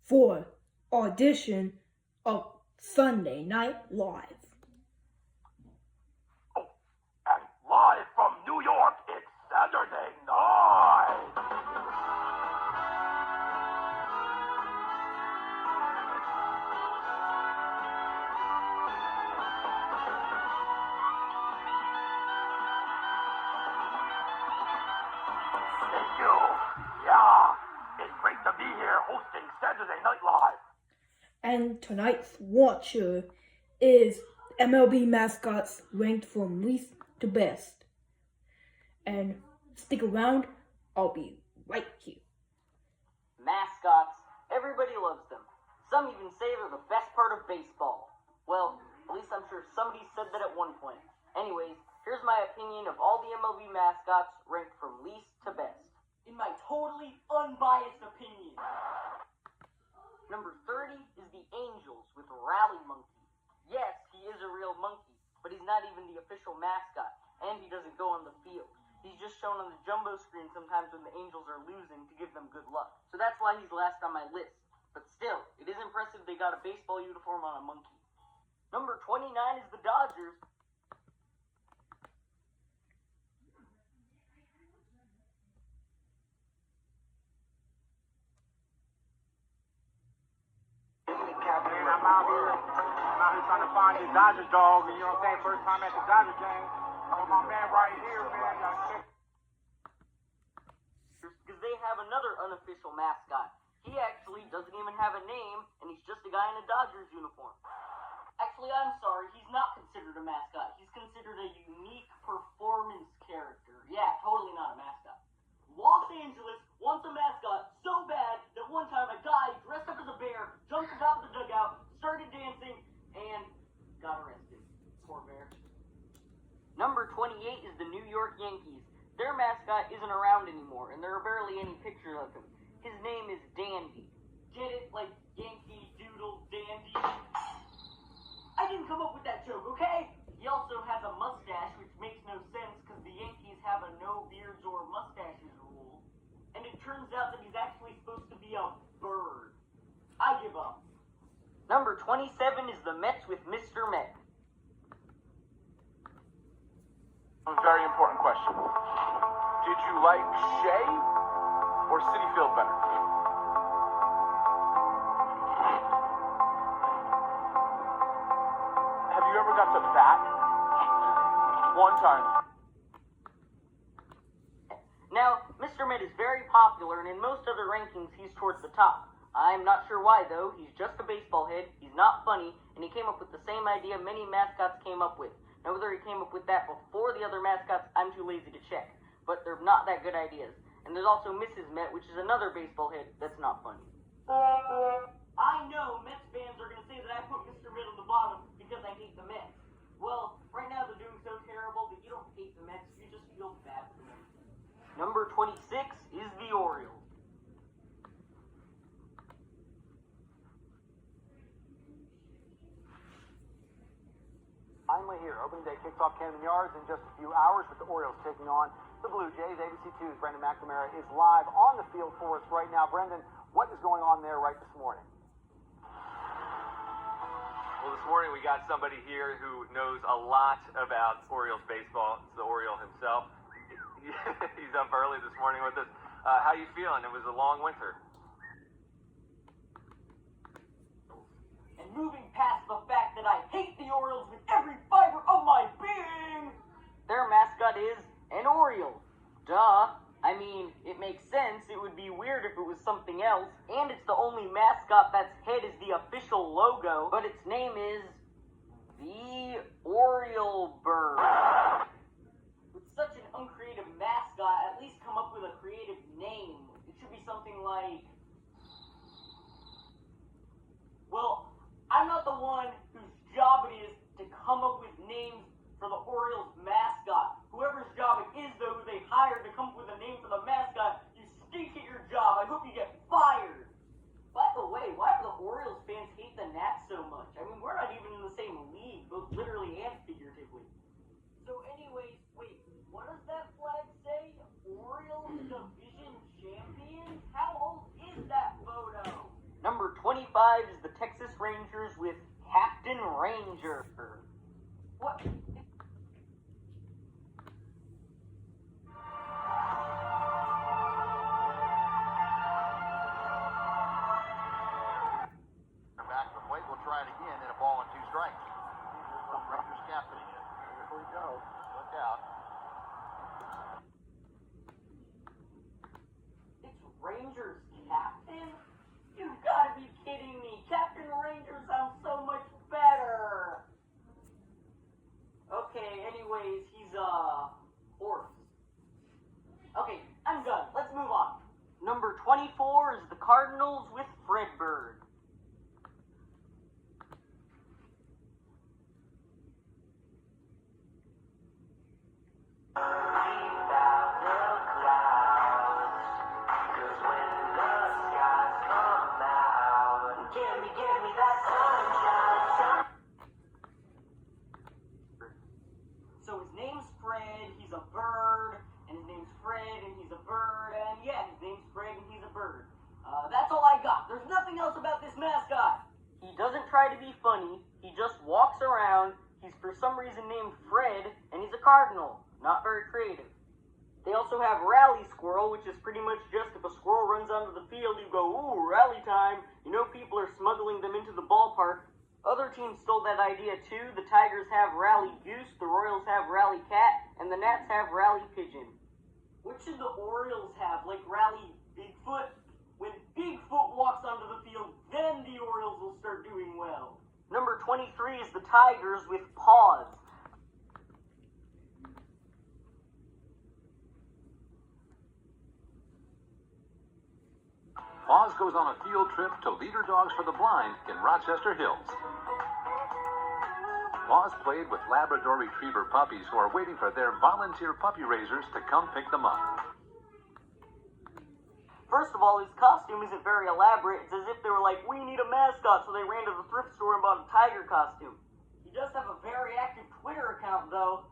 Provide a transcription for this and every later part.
for audition of Sunday Night Live. And live from New York, it's Saturday Night. Thank you. Yeah, it's great to be here hosting Saturday Night Live. And tonight's watcher is MLB mascots ranked from least to best. And stick around, I'll be right here. Mascots, everybody loves them. Some even say they're the best part of baseball. Well, at least I'm sure somebody said that at one point. Anyways, here's my opinion of all the MLB mascots ranked from least to best. In my totally unbiased opinion. Number 30 is the Angels with Rally Monkey. Yes, he is a real monkey, but he's not even the official mascot, and he doesn't go on the field. He's just shown on the jumbo screen sometimes when the Angels are losing to give them good luck. So that's why he's last on my list. But still, it is impressive they got a baseball uniform on a monkey. Number 29 is the Dodgers. I'm out here trying to find this Dodgers dog, and you know what I'm saying? First time at the Dodgers game. Oh, my man right here, man. Y'all check. Because they have another unofficial mascot. He actually doesn't even have a name, and he's just a guy in a Dodgers uniform. Actually, I'm sorry, he's not considered a mascot. He's considered a unique performance character. Yeah, totally not a mascot. Los Angeles wants a mascot so bad that one time a guy dressed up as a bear jumped on top of the dugout, started dancing, and got arrested. Poor bear. Number 28 is the New York Yankees. Their mascot isn't around anymore, and there are barely any pictures of him. His name is Dandy. Get it? Like Yankee Doodle Dandy? I didn't come up with that joke, okay? He also has a mustache, which makes no sense because the Yankees have a no beards or mustaches rule. And it turns out that he's actually supposed to be a bird. I give up. Number 27 is the Mets with Mr. Met. A very important question. Did you like Shea or Citi Field better? Have you ever got to bat? One time. Now, Mr. Met is very popular, and in most other rankings, he's towards the top. I'm not sure why, though. He's just a baseball head, he's not funny, and he came up with the same idea many mascots came up with. Now, whether he came up with that before the other mascots, I'm too lazy to check. But they're not that good ideas. And there's also Mrs. Met, which is another baseball head that's not funny. I know Mets fans are going to say that I put Mr. Met on the bottom because I hate the Mets. Well, right now they're doing so terrible that you don't hate the Mets, you just feel bad for them. Number 26 is the Orioles. Finally here, opening day kicks off Camden Yards in just a few hours with the Orioles taking on the Blue Jays. ABC2's Brendan McNamara is live on the field for us right now. Brendan, what is going on there right this morning? Well, this morning we got somebody here who knows a lot about Orioles baseball. It's the Oriole himself. He's up early this morning with us. How you feeling? It was a long winter. And moving past the fact that I hate the Orioles with every fiber of my being, their mascot is an Oriole. Duh. I mean, it makes sense. It would be weird if it was something else. And it's the only mascot that's head is the official logo, but its name is the Oriole Bird. With such an uncreative mascot, at least come up with a creative name. It should be something like... Well, I'm not the one whose job it is to come up with names for the Orioles mascot. Whoever's job it is, though, who they hired to come up with a name for the mascot, you stink at your job. I hope you get fired. By the way, why do the Orioles fans hate the Nats so much? I mean, we're not even in the same league, both literally and figuratively. So anyways, wait, what does that flag say? Orioles Division Champions? How old is that photo? Number 12 Ranger. What? Back to the plate. We'll try it again in a ball and 2 strikes. Rangers captain. Here we go. Look out. It's Rangers captain? You've got to be kidding me. Captain Ranger sounds so much better. Okay, anyways, he's horse. Okay, I'm done. Let's move on. Number 24 is the Cardinals with Fredbird. So his name's Fred, he's a bird, and his name's Fred, and he's a bird, and yeah, his name's Fred, and he's a bird. That's all I got. There's nothing else about this mascot. He doesn't try to be funny, he just walks around, he's for some reason named Fred, and he's a cardinal. Not very creative. They also have Rally Squirrel, which is pretty much just if a squirrel runs onto the field, you go, ooh, rally time. You know people are smuggling them into the ballpark. Other teams stole that idea too. The Tigers have Rally Goose, the Royals have Rally Cat, and the Nats have Rally Pigeon. What should the Orioles have? Like Rally Bigfoot? When Bigfoot walks onto the field, then the Orioles will start doing well. Number 23 is the Tigers with Paws. Paws goes on a field trip to Leader Dogs for the Blind in Rochester Hills. Paws played with Labrador Retriever puppies who are waiting for their volunteer puppy raisers to come pick them up. First of all, his costume isn't very elaborate. It's as if they were like, we need a mascot, so they ran to the thrift store and bought a tiger costume. He does have a very active Twitter account, though.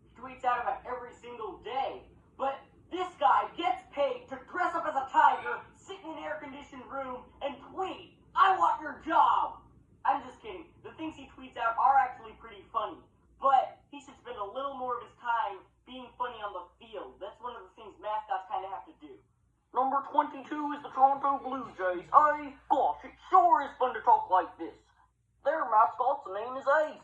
He tweets out about every single day. But this guy gets paid to dress up as a tiger, sit in an air-conditioned room, and tweet, I want your job! I'm just kidding. The things he tweets out are actually pretty funny. But he should spend a little more of his time being funny on the field. That's one of the things mascots kind of have to do. Number 22 is the Toronto Blue Jays. Hey, gosh, it sure is fun to talk like this. Their mascot's name is Ace.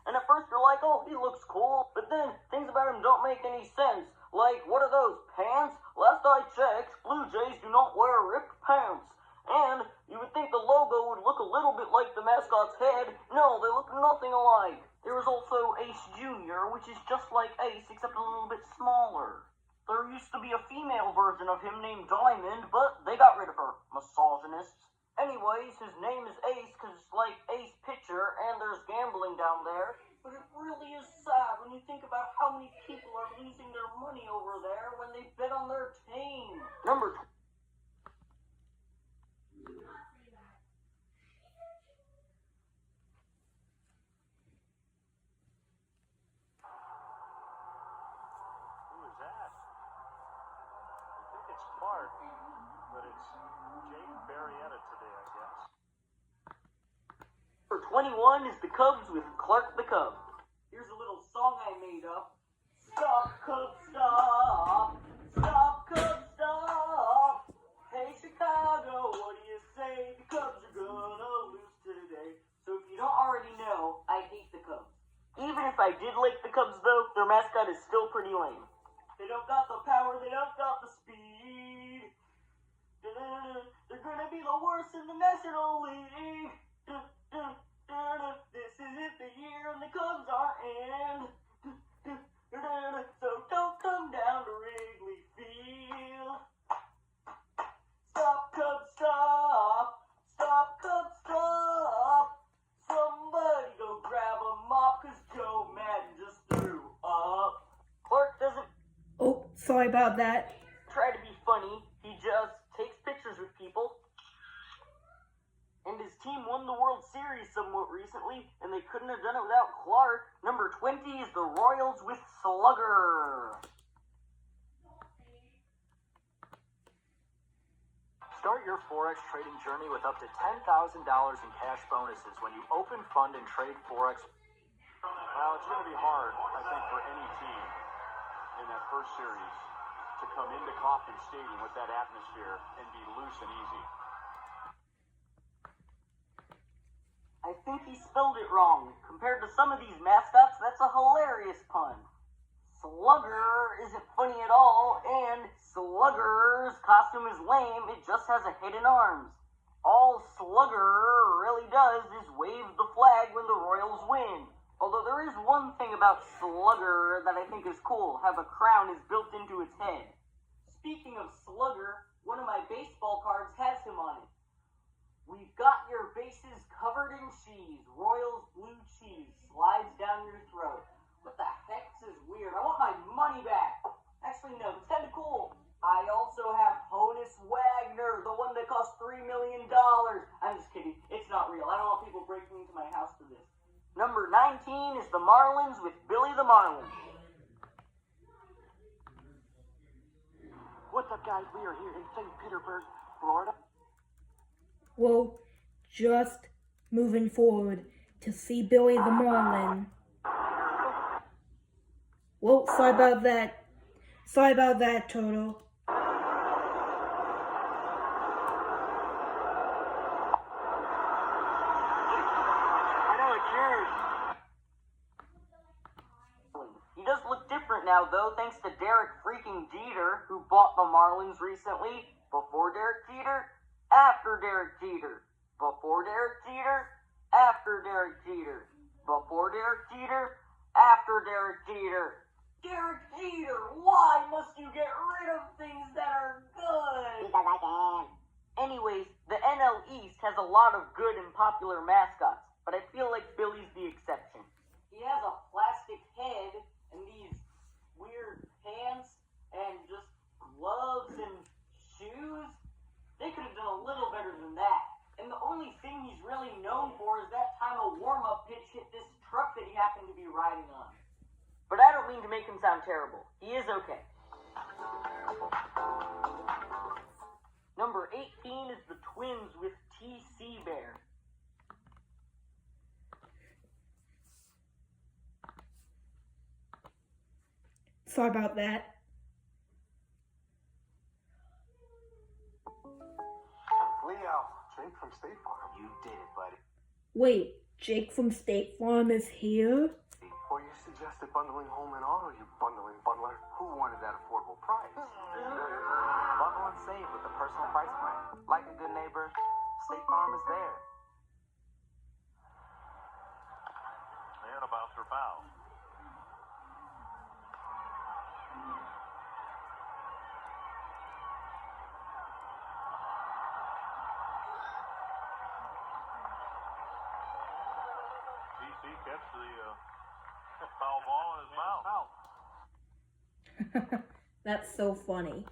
And at first you're like, oh, he looks cool, but then things about him don't make any sense. Like, what are those, pants? Last I checked, Blue Jays do not wear ripped pants. And you would think the logo would look a little bit like the mascot's head. No, they look nothing alike. There is also Ace Jr., which is just like Ace, except a little bit smaller. There used to be a female version of him named Diamond, but they got rid of her. Misogynists. Anyways, his name is Ace because it's like Ace Pitcher, and there's gambling down there. But it really is sad when you think about how many people are losing their money over there when they bet on their team. Number 2. Who is that? I think it's Clark, but it's Jake Barrietta today, I guess. Number 21 is the Cubs with Clark the Cub. Here's a little song I made up. Stop, Cubs, stop. Stop, Cubs, stop. Hey, Chicago, what do you say? The Cubs are gonna lose today. So if you don't already know, I hate the Cubs. Even if I did like the Cubs, though, their mascot is still pretty lame. They don't got the power, they don't got the speed. They're gonna be the worst in the National League. This isn't the year and the Cubs are in. So don't come down to Wrigley Field. Stop, Cubs, stop. Stop, Cubs, stop. Somebody go grab a mop because Joe Madden just threw up. Clark doesn't Oh, sorry about that. try to be funny. He just takes pictures with people. And his team won the World Series somewhat recently, and they couldn't have done it without Clark. Number 20 is the Royals with Slugger. Start your Forex trading journey with up to $10,000 in cash bonuses when you open, fund, and trade Forex. Well, it's going to be hard, I think, for any team in that first series to come into Kauffman Stadium with that atmosphere and be loose and easy. I think he spelled it wrong. Compared to some of these mascots, that's a hilarious pun. Slugger isn't funny at all, and Slugger's costume is lame. It just has a head and arms. All Slugger really does is wave the flag when the Royals win. Although there is one thing about Slugger that I think is cool, how the crown is built into its head. Speaking of Slugger, one of my baseball cards has him on it. We've got your bases covered in cheese. Royals blue cheese slides down your throat. What the heck? This is weird. I want my money back. Actually, no, it's kind of cool. I also have Honus Wagner, the one that cost $3 million. I'm just kidding. It's not real. I don't want people breaking into my house for this. Number 19 is the Marlins with Billy the Marlin. What's up, guys? We are here in St. Petersburg, Florida. Well, just moving forward to see Billy the Marlin. Well, sorry about that. Sorry about that, Toto. He does look different now, though, thanks to Derek freaking Jeter, who bought the Marlins recently. Before Derek Jeter, after Derek Jeter. Before Derek Jeter, after Derek Jeter. Before Derek Jeter, after Derek Jeter. Derek Jeter, why must you get rid of things that are good? Because I can. Anyways, the NL East has a lot of good and popular mascots, but I feel like Billy's the exception. He has a plastic head and these weird pants and just gloves and shoes. They could have done a little better than that. And the only thing he's really known for is that time a warm-up pitch hit this truck that he happened to be riding on. But I don't mean to make him sound terrible. He is okay. Number 18 is the Twins with T.C. Bear. Sorry about that. Leo, Jake from State Farm. You did it, buddy. Wait, Jake from State Farm is here? Well, you suggested bundling home and auto, you bundling bundler. Who wanted that affordable price? Bundle and save with the personal price plan. Like a good neighbor, State Farm is there. And a bouncer foul. TC gets the foul ball in his mouth. That's so funny.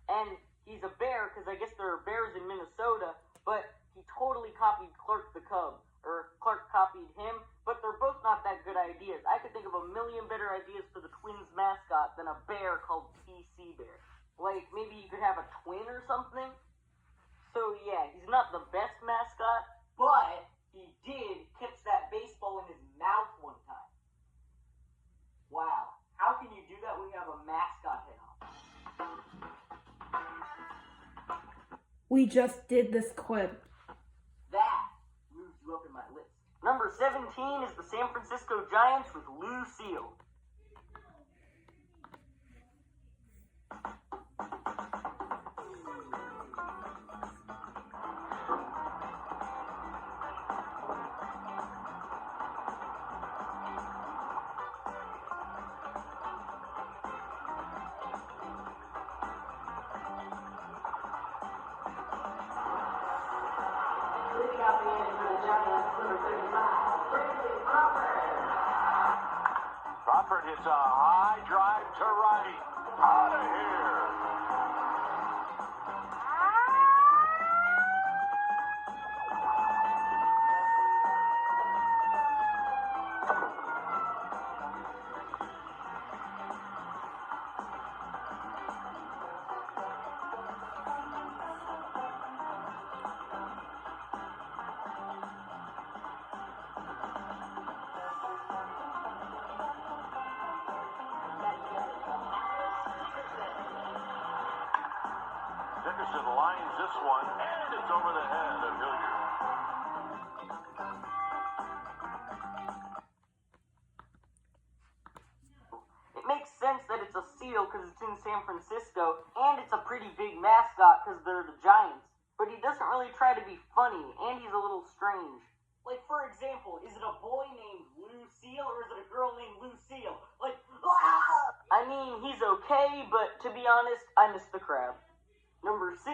And he's a bear because I guess there are bears in Minnesota, but he totally copied Clark the Cub, or Clark copied him, but they're both not that good ideas. I could think of a million better ideas for the Twins mascot than a bear called TC Bear. Like, maybe you could have a twin or something? So yeah, he's not the best mascot, but he did catch that baseball in his mouth one time. Wow, how can you do that when you have a mascot head on? We just did this clip. That moves you up in my list. Number 17 is the San Francisco Giants with Lucille. Crawford hits a high drive to right. Out of here. Ferguson lines this one, and it's over the head of Hilliard. It makes sense that it's a seal because it's in San Francisco, and it's a pretty big mascot because they're the Giants. But he doesn't really try to be funny, and he's a little strange. Like, for example, is it a boy named Lucille, or is it a girl named Lucille? Like, ah! I mean, he's okay, but to be honest, I miss the crab. Number 16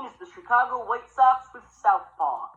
is the Chicago White Sox with Southpaw.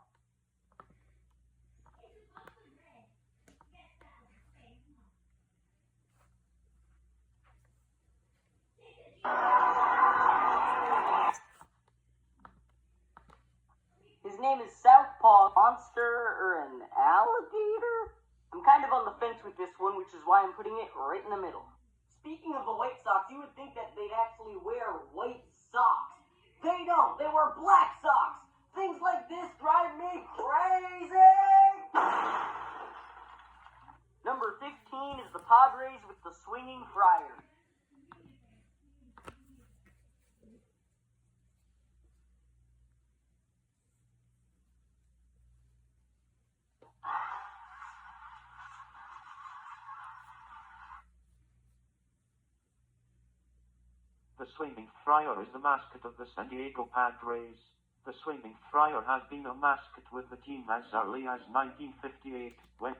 His name is Southpaw, monster or an alligator? I'm kind of on the fence with this one, which is why I'm putting it right in the middle. Speaking of the White Sox, you would think that they'd actually wear white socks. They don't. They wear black socks. Things like this drive me crazy. Number 15 is the Padres with the Swinging Friar. The Swinging Friar is the mascot of the San Diego Padres. The Swinging Friar has been a mascot with the team as early as 1958, when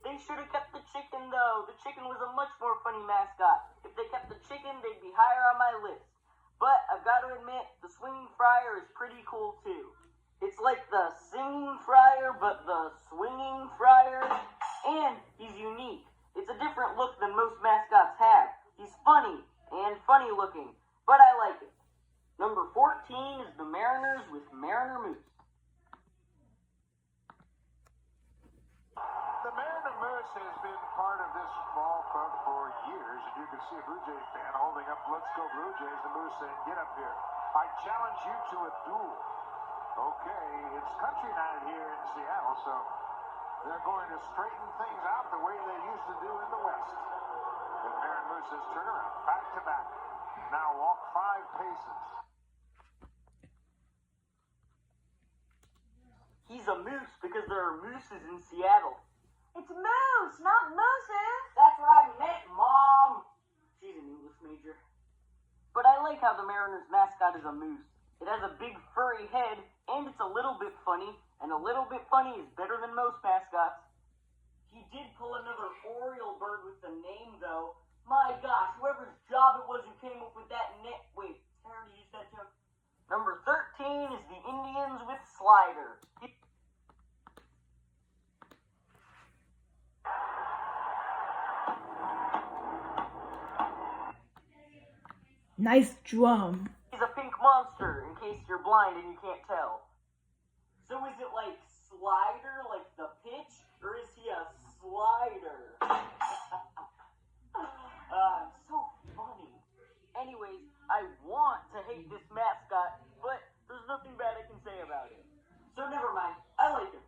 They should have kept the chicken, though. The chicken was a much more funny mascot. If they kept the chicken, they'd be higher on my list. But I've got to admit, the Swinging Friar is pretty cool, too. It's like the Singing Friar, but the Swinging Friar. And he's unique. It's a different look than most mascots have. He's funny and funny looking, but I like it. Number 14 is the Mariners with Mariner Moose. The Mariner Moose has been part of this ball club for years, and you can see a Blue Jays fan holding up "Let's Go Blue Jays." The Moose saying, "Get up here. I challenge you to a duel." Okay, it's country night here in Seattle, so they're going to straighten things out the way they used to do in the West. The Mariner Moose has turned around, back to back. Now walk 5 paces. He's a moose because there are mooses in Seattle. It's moose, not mooses. That's what I meant, Mom. She's an English major. But I like how the Mariners mascot is a moose. It has a big furry head, and it's a little bit funny, and a little bit funny is better than most mascots. He did pull another Oriole bird with the name, though. My gosh, whoever's job it was who came up with that net. Wait, I already used that joke. Number 13 is the Indians with Slider. Nice drum. He's a pink monster, in case you're blind and you can't tell. So is it like Slider, like the pitch, or is he a slider? So funny. Anyways, I want to hate this mascot, but there's nothing bad I can say about it. So never mind, I like him.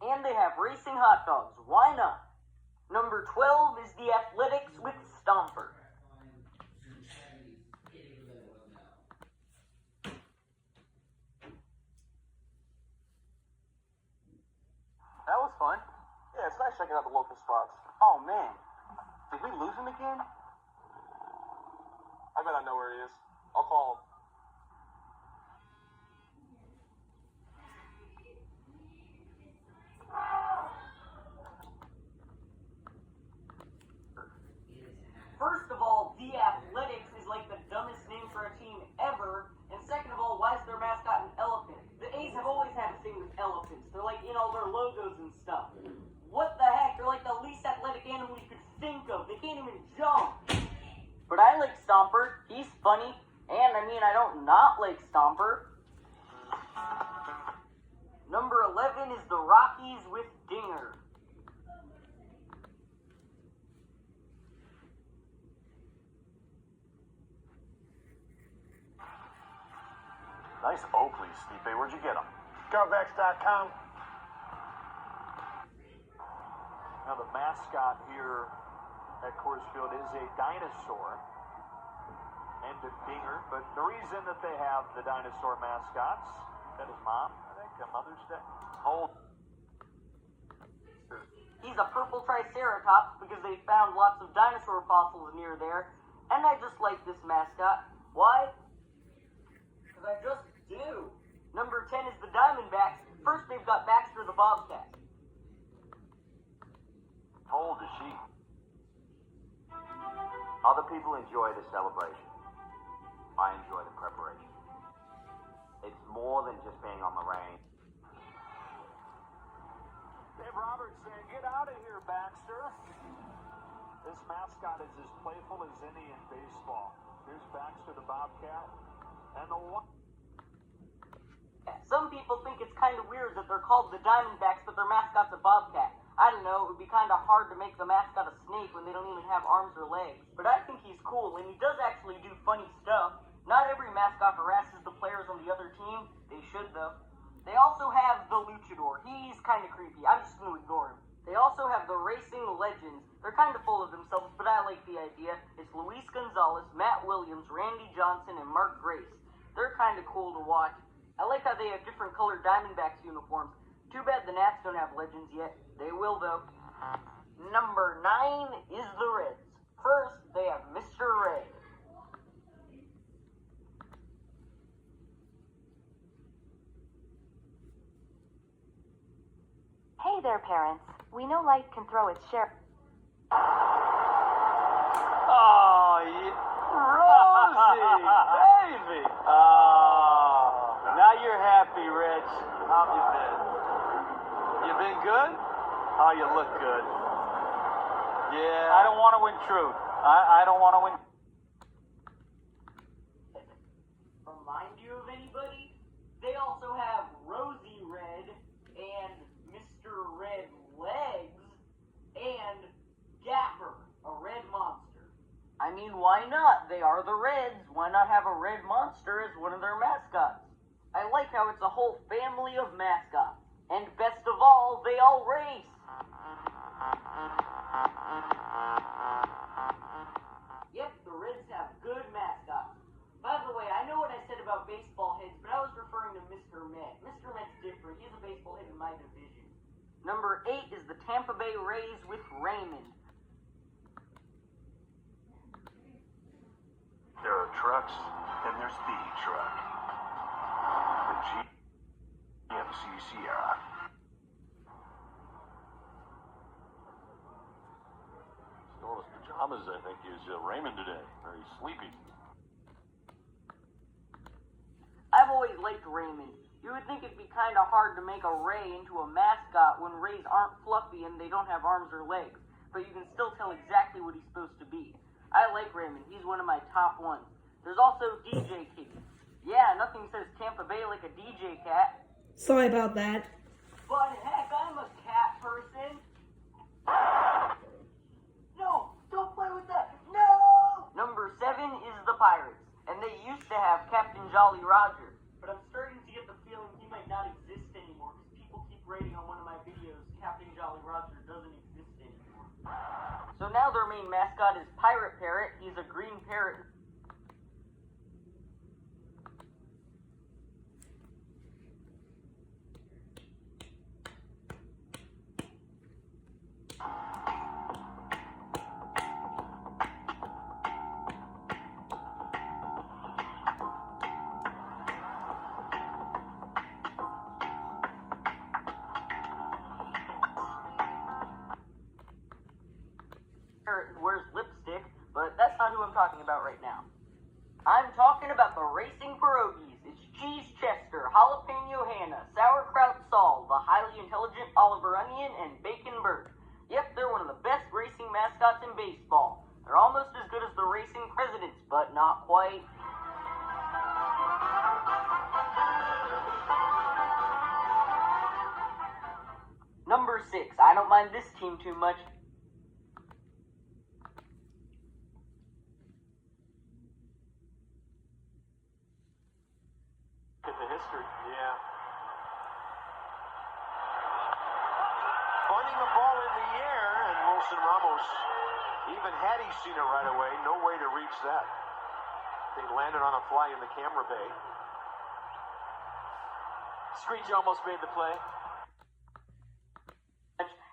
And they have racing hot dogs, why not? Number 12 is the Athletics with Stomper. That was fun. Yeah, it's nice checking out the local spots. Oh, man. Did we lose him again? I bet I know where he is. I'll call him. First of all, the Athletics is like the dumbest name for a team ever. And second of all, why is their mascot an elephant? The A's have always had a thing with elephants. They're like in all their logos and stuff. What the heck? They're like the least athletic animal you could think of. They can't even jump. But I like Stomper. He's funny. And I mean, I don't not like Stomper. Number 11 is the Rockies with Dinger. Nice Oakley, Stipe. Where'd you get them? GovX.com. Now, the mascot here at Coors Field is a dinosaur. and to Dinger. But the reason that they have the dinosaur mascots, that is Mom, I think, Mother's Day. Hold. He's a purple triceratops because they found lots of dinosaur fossils near there, and I just like this mascot. Why? Because I just do. Number 10 is the Diamondbacks. First, they've got Baxter the Bobcat. Hold the sheep. Other people enjoy the celebration. I enjoy the preparation. It's more than just being on the range. Dave Roberts saying, get out of here, Baxter. This mascot is as playful as any in baseball. Here's Baxter the Bobcat. And the one. Some people think it's kind of weird that they're called the Diamondbacks, but their mascot's a bobcat. I don't know, it would be kind of hard to make the mascot a snake when they don't even have arms or legs. But I think he's cool, and he does actually do funny stuff. Not every mascot harasses the players on the other team. They should, though. They also have the Luchador. He's kind of creepy. I'm just going to ignore him. They also have the Racing Legends. They're kind of full of themselves, but I like the idea. It's Luis Gonzalez, Matt Williams, Randy Johnson, and Mark Grace. They're kind of cool to watch. I like how they have different colored Diamondbacks uniforms. Too bad the Nats don't have legends yet. They will, though. Number 9 is the Reds. First, they have Mr. Red. Hey there, parents. We know life can throw its share. Oh, yeah. Rosie, baby. Oh, now you're happy, Rich. How have you been? You been good? Oh, you look good. Yeah. I don't want to win truth. I don't want to win. Remind you of anybody? They also have Rosie Red and Mr. Red Legs and Gapper, a red monster. I mean, why not? They are the Reds. Why not have a red monster as one of their mascots? I like how it's a whole family of mascots. And best of all, they all race. Yep, the Reds have good mascots. By the way, I know what I said about baseball heads, but I was referring to Mr. Met. Mr. Met's different. He's a baseball head in my division. Number 8 is the Tampa Bay Rays with Raymond. There are trucks, and there's the truck. The GMC Sierra. Stole his pajamas, I think, is Raymond today. Very sleepy. I've always liked Raymond. You would think it'd be kind of hard to make a Ray into a mascot when Rays aren't fluffy and they don't have arms or legs, but you can still tell exactly what he's supposed to be. I like Raymond. He's one of my top ones. There's also DJ Kitty. Yeah, nothing says Tampa Bay like a DJ cat. Sorry about that. But heck, I'm a cat person. No, don't play with that. No! Number 7 is the Pirates, and they used to have Captain Jolly Roger. But I'm starting to get the feeling he might not exist anymore, because people keep writing on one of my videos, Captain Jolly Roger doesn't exist anymore. So now their main mascot is Pirate Parrot. He's a green parrot. Wears lipstick, but that's not who I'm talking about right now. I'm talking about the racing pierogies. It's Cheese Chester, Jalapeno Hannah, Sauerkraut Saul, the highly intelligent Oliver Onion, and Bacon Bert. Yep, they're one of the best racing mascots in baseball. They're almost as good as the racing presidents, but not quite. Number 6. I don't mind this team too much. At the history. Yeah. Finding the ball in the air, and Wilson Ramos, even had he seen it right away, no way to reach that. They landed on a fly in the camera bay. Screech almost made the play.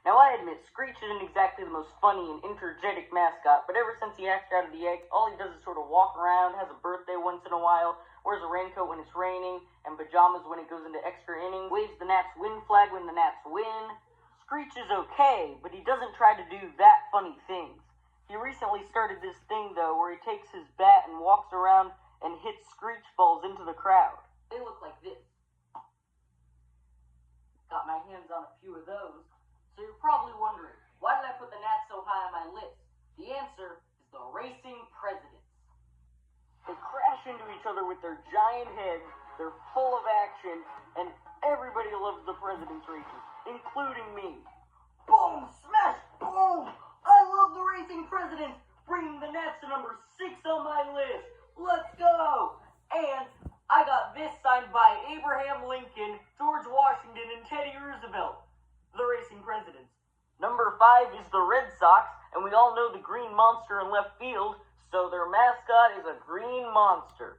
Now I admit, Screech isn't exactly the most funny and energetic mascot, but ever since he hatched out of the egg, all he does is sort of walk around, has a birthday once in a while, wears a raincoat when it's raining, and pajamas when it goes into extra innings, waves the Nats win flag when the Nats win. Screech is okay, but he doesn't try to do that funny things. He recently started this thing, though, where he takes his bat and walks around and hits Screech balls into the crowd. They look like this. Got my hands on a few of those. So you're probably wondering, why did I put the Nats so high on my list? The answer is the racing presidents. They crash into each other with their giant heads, they're full of action, and everybody loves the president's races, including me. Boom! Smash! Boom! I love the racing presidents, bringing the Nats to number 6 on my list. Let's go! And I got this signed by Abraham Lincoln, George Washington, and Teddy Roosevelt. The racing presidents. Number 5 is the Red Sox, and we all know the green monster in left field, so their mascot is a green monster.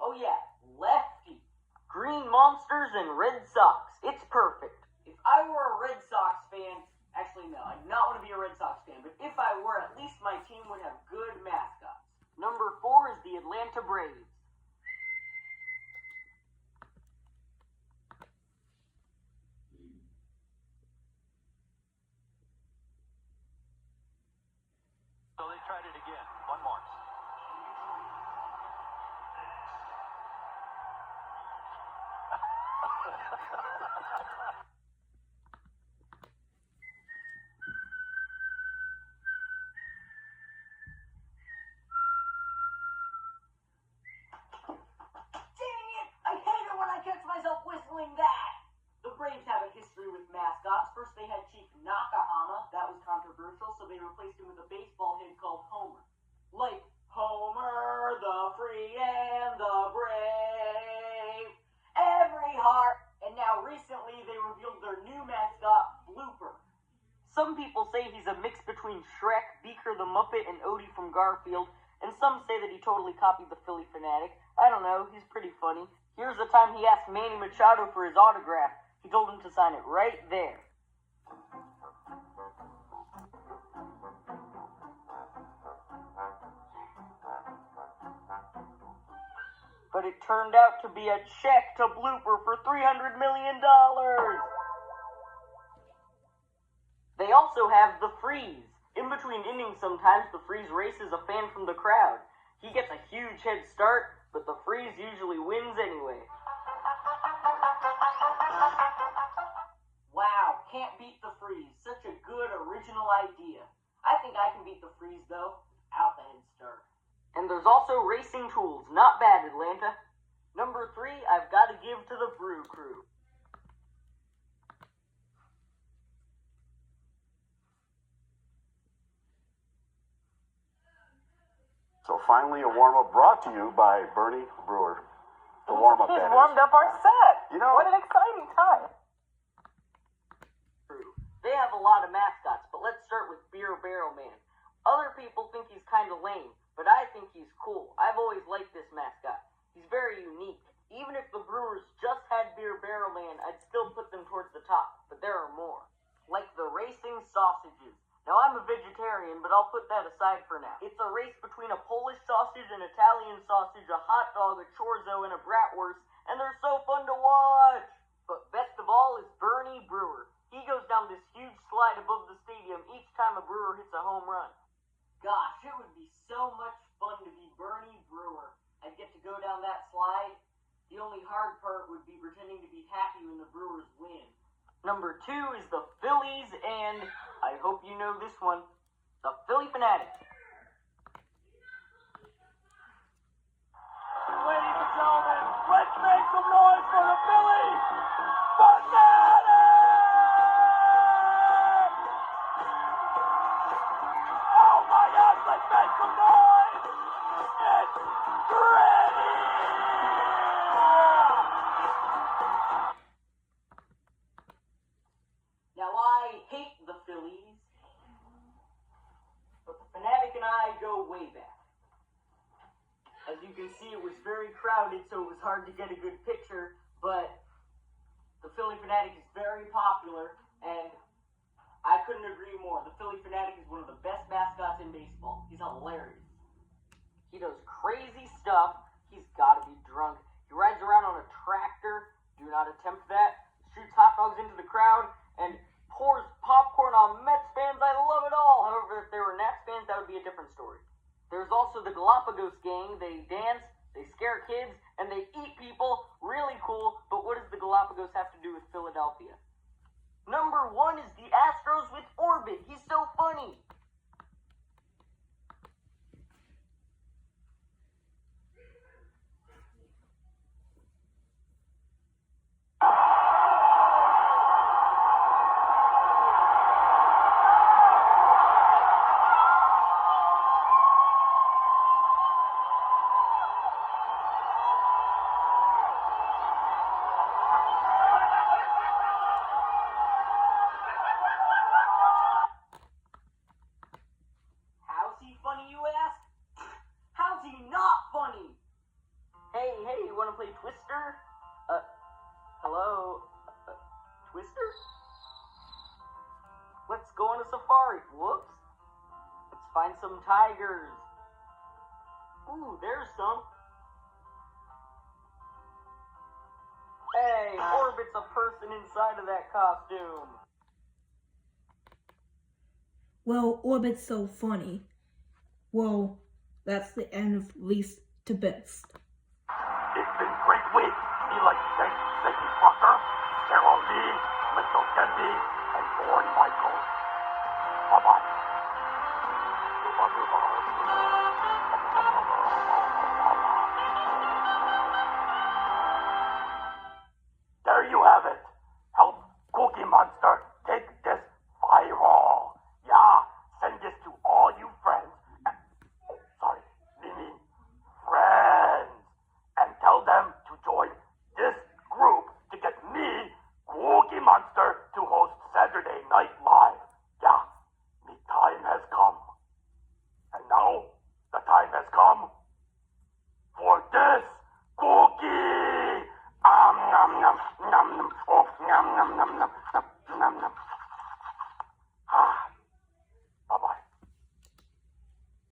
Oh yeah, lefty. Green Monsters and Red Sox. It's perfect. If I were a Red Sox fan, actually no, I do not want to be a Red Sox fan, but if I were, at least my team would have good mascots. Number 4 is the Atlanta Braves. So they tried it again. One more. Mascots. First they had Chief Nakahama. That was controversial, so they replaced him with a baseball head called Homer. Like Homer, the free and the brave, every heart. And now recently they revealed their new mascot, Blooper. Some people say he's a mix between Shrek, Beaker the Muppet, and Odie from Garfield, and some say that he totally copied the Philly Fanatic. I don't know, he's pretty funny. Here's the time he asked Manny Machado for his autograph. He told him to sign it right there. But it turned out to be a check to Blooper for $300 million. They also have the Freeze. In between innings sometimes, the Freeze races a fan from the crowd. He gets a huge head start, but the Freeze usually wins anyway. Wow, can't beat the Freeze. Such a good original idea. I think I can beat the Freeze, though, without the head start. And there's also racing tools. Not bad, Atlanta. Number 3, I've got to give to the Brew Crew. So finally, a warm-up brought to you by Bernie Brewer. The warm-up, He's warmed up our set. You know, what an exciting time. They have a lot of mascots, but let's start with Beer Barrel Man. Other people think he's kind of lame, but I think he's cool. I've always liked this mascot. He's very unique. Even if the Brewers just had Beer Barrel Man, I'd still put them towards the top, but there are more. Like the racing sausages. Now, I'm a vegetarian, but I'll put that aside for now. It's a race between a Polish sausage, an Italian sausage, a hot dog, a chorizo, and a bratwurst, and they're so fun to watch! But best of all is Bernie Brewer. He goes down this huge slide above the stadium each time a Brewer hits a home run. Gosh, it would be so much fun to be Bernie Brewer. I'd get to go down that slide. The only hard part would be pretending to be happy when the Brewers win. Number 2 is the Phillies, and I hope you know this one. The Philly Fanatic. Ladies and gentlemen, let's make some noise for the Philly Fanatic! Oh my gosh, let's make some noise! It's gritty! Now, I hate the Phillies, but the Fanatic and I go way back. As you can see, it was very crowded, so it was hard to get a good picture, but the Philly Fanatic is very popular, and I couldn't agree more. The Philly Fanatic is one of the best mascots in baseball. He's hilarious. He does crazy stuff. He's got to be drunk. He rides around on a tractor. Do not attempt that. Shoots hot dogs into the crowd, and pours popcorn on Mets fans. I love it all. However, if they were Nats fans, that would be a different story. There's also the Galapagos gang. They dance, they scare kids, and they eat people. Really cool, but what does the Galapagos have to do with Philadelphia? Number 1 is the Astros with Orbit. He's so funny. Funny, you ask? How's he not funny? Hey, you wanna play Twister? Hello? Twister? Let's go on a safari. Whoops. Let's find some tigers. Ooh, there's some. Hey, Orbit's a person inside of that costume. Well, Orbit's so funny. Well, that's the end of least to best. It's been a great week. Be like Becky Fucker, Carol Lee, Mitchell Kennedy, and Warren Michaels. Bye-bye. There you have it. Help Cookie Monster take this viral. Yeah, send this to all you friends. Friends, and tell them to join this group to get me, Cookie Monster, to host Saturday Night Live. Yeah, me time has come. And now, the time has come for this cookie. Nom nom nom nom nom. Oh, nom nom nom nom.